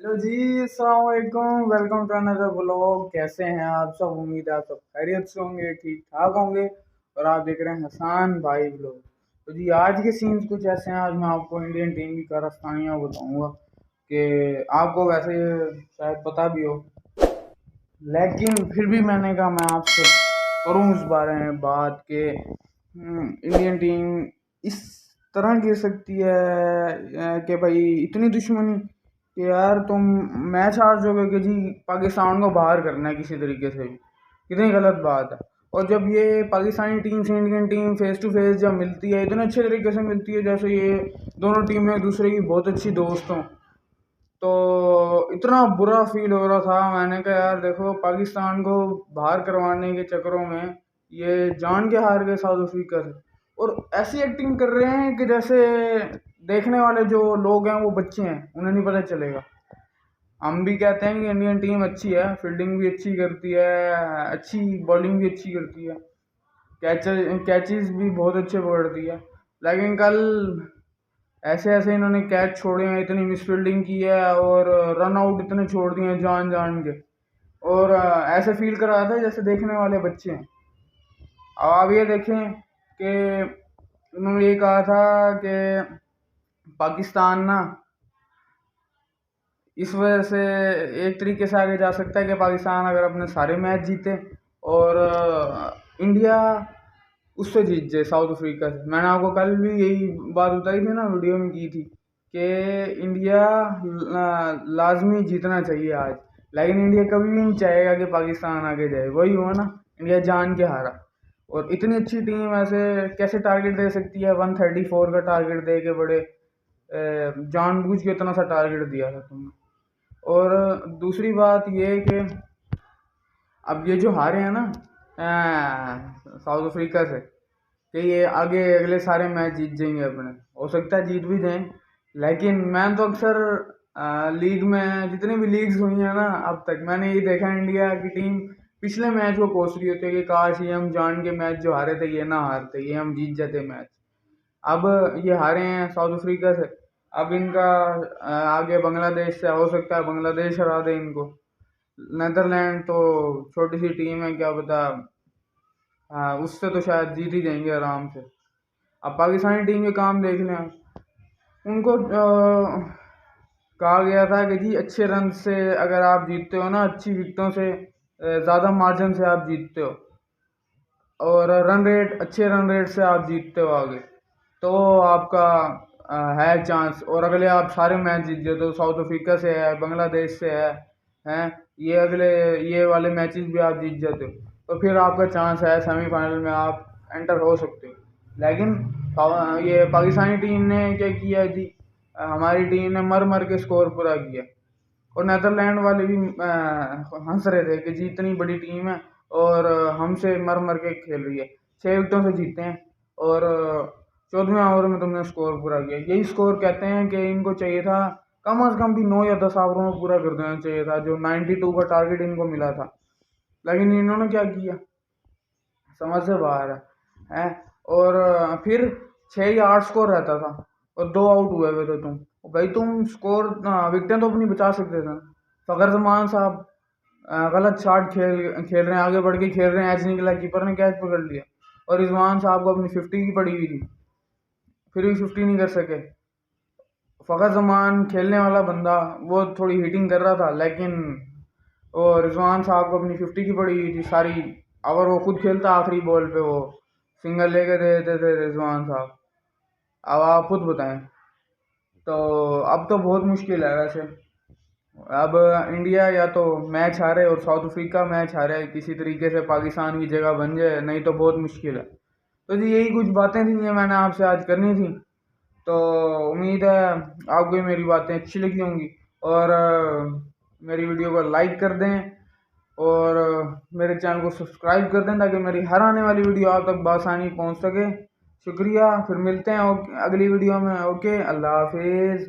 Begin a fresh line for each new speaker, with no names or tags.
Hello जी, अस्सलाम वालेकुम। Welcome to another vlog. कैसे हैं आप सब? उम्मीद है आप सब खैरियत से होंगे, ठीक ठाक होंगे। और आप देख रहे हैं हसान भाई व्लॉग। तो जी आज के सीन्स कुछ ऐसे हैं। आज मैं आपको इंडियन टीम की कारस्तानियाँ बताऊंगा कि आपको वैसे शायद पता भी हो, लेकिन फिर भी मैंने कहा मैं आपसे करूँ इस बारे में बात कि इंडियन टीम इस तरह गिर सकती है कि भाई इतनी दुश्मनी कि यार तुम मैच हार जाओगे कि जी पाकिस्तान को बाहर करना है किसी तरीके से भी। कितनी गलत बात है। और जब ये पाकिस्तानी टीम से Indian team face to face जब मिलती है इतने अच्छे तरीके से मिलती है जैसे ये दोनों टीमें एक दूसरे की बहुत अच्छी दोस्त हों, तो इतना बुरा फील हो रहा था। मैंने कहा यार देखो, पाकिस्तान को बाहर करवाने के चक्करों में ये जान के हार गए साउथ अफ्रीका से। और ऐसी एक्टिंग कर रहे हैं कि जैसे देखने वाले जो लोग हैं वो बच्चे हैं, उन्हें नहीं पता चलेगा। हम भी कहते हैं कि इंडियन टीम अच्छी है, फील्डिंग भी अच्छी करती है, अच्छी बॉलिंग भी अच्छी करती है, कैचेस भी बहुत अच्छे पकड़ती है। लेकिन कल ऐसे ऐसे इन्होंने कैच छोड़े हैं, इतनी मिसफील्डिंग की है और रन आउट इतने छोड़ दिए हैं जान जान के। और ऐसे फील कर रहा था जैसे देखने वाले बच्चे हैं। अब आप ये देखें कि उन्होंने ये कहा था कि पाकिस्तान ना इस वजह से एक तरीके से आगे जा सकता है कि पाकिस्तान अगर अपने सारे मैच जीते और इंडिया उससे जीत जाए साउथ अफ्रीका से। मैंने आपको कल भी यही बात बताई थी ना, वीडियो में की थी कि इंडिया लाजमी जीतना चाहिए आज। लेकिन इंडिया कभी भी नहीं चाहेगा कि पाकिस्तान आगे जाए, वही हुआ ना, इंडिया जान के हारा। और इतनी अच्छी टीम ऐसे कैसे टारगेट दे सकती है? 134 का टारगेट दे के बड़े जानबूझ के इतना सा टारगेट दिया था तुमने। और दूसरी बात ये है कि अब ये जो हारे हैं ना साउथ अफ्रीका से, कि ये आगे अगले सारे मैच जीत जाएंगे अपने। हो सकता है जीत भी जाएं, लेकिन मैं तो अक्सर लीग में जितनी भी लीग्स हुई हैं ना अब तक, मैंने ये देखा इंडिया की टीम पिछले मैच को कोस रही होती है कि काश ये हम जान के मैच जो हारे थे ये ना हारते, ये हम जीत जाते मैच। अब ये हारे हैं साउथ अफ्रीका से। अब इनका आगे बांग्लादेश से हो सकता है बांग्लादेश हरा दे इनको। नेदरलैंड तो छोटी सी टीम है, क्या पता उससे तो शायद जीत ही जाएंगे आराम से। अब पाकिस्तानी टीम के काम देख लें आप। उनको कहा गया था कि जी अच्छे रन से अगर आप जीतते हो ना, अच्छी विकेटों से, ज़्यादा मार्जिन से आप जीतते हो और रन रेट अच्छे रन रेट से आप जीतते हो आगे, तो आपका है चांस। और अगले आप सारे मैच जीत जाते हो, साउथ अफ्रीका से है, बांग्लादेश से हैं ये अगले ये वाले मैचेस भी आप जीत जाते हो, तो फिर आपका चांस है सेमीफाइनल में आप एंटर हो सकते हो। लेकिन ये पाकिस्तानी टीम ने क्या किया जी, हमारी टीम ने मर मर के स्कोर पूरा किया। और नेदरलैंड वाले भी हंस रहे थे कि जी इतनी बड़ी टीम है और हमसे मर मर के खेल रही है, 6 विकेटों से जीते हैं और 14वें ओवर में तुमने स्कोर पूरा किया। यही स्कोर कहते हैं कि इनको चाहिए था कम से कम भी 9 या 10 ओवरों में पूरा कर देना चाहिए था, जो 92 का टारगेट इनको मिला था। लेकिन इन्होंने क्या किया, समझ से बाहर है। और फिर 6 या 8 स्कोर रहता था और 2 आउट हुए हुए थे तुम। भाई तुम स्कोर विकेटें तो अपनी बचा सकते थे। फ़खर जमान साहब गलत शॉट खेल रहे हैं, आगे बढ़ के खेल रहे हैं, एज निकला, कीपर ने कैच पकड़ लिया और रिजवान साहब को अपनी 50 की पड़ी हुई थी, फिर भी 50 नहीं कर सके। फ़खर जमान खेलने वाला बंदा वो थोड़ी हिटिंग कर रहा था, लेकिन और रिजवान साहब को अपनी 50 की पड़ी हुई थी सारी। अगर वो खुद खेलता आखिरी बॉल पे वो सिंगल लेके दे देते थे रिजवान साहब। अब आप खुद बताएं। तो अब तो बहुत मुश्किल है वैसे। अब इंडिया या तो मैच हारे और साउथ अफ्रीका मैच हारे, किसी तरीके से पाकिस्तान की जगह बन जाए, नहीं तो बहुत मुश्किल है। तो जी यही कुछ बातें थी, ये मैंने आपसे आज करनी थी। तो उम्मीद है आपको मेरी बातें अच्छी लगी होंगी और मेरी वीडियो को लाइक कर दें और मेरे चैनल को सब्सक्राइब कर दें ताकि मेरी हर आने वाली वीडियो आप तक बआसानी पहुंच सके। शुक्रिया, फिर मिलते हैं अगली वीडियो में। ओके, अल्लाह हाफिज़।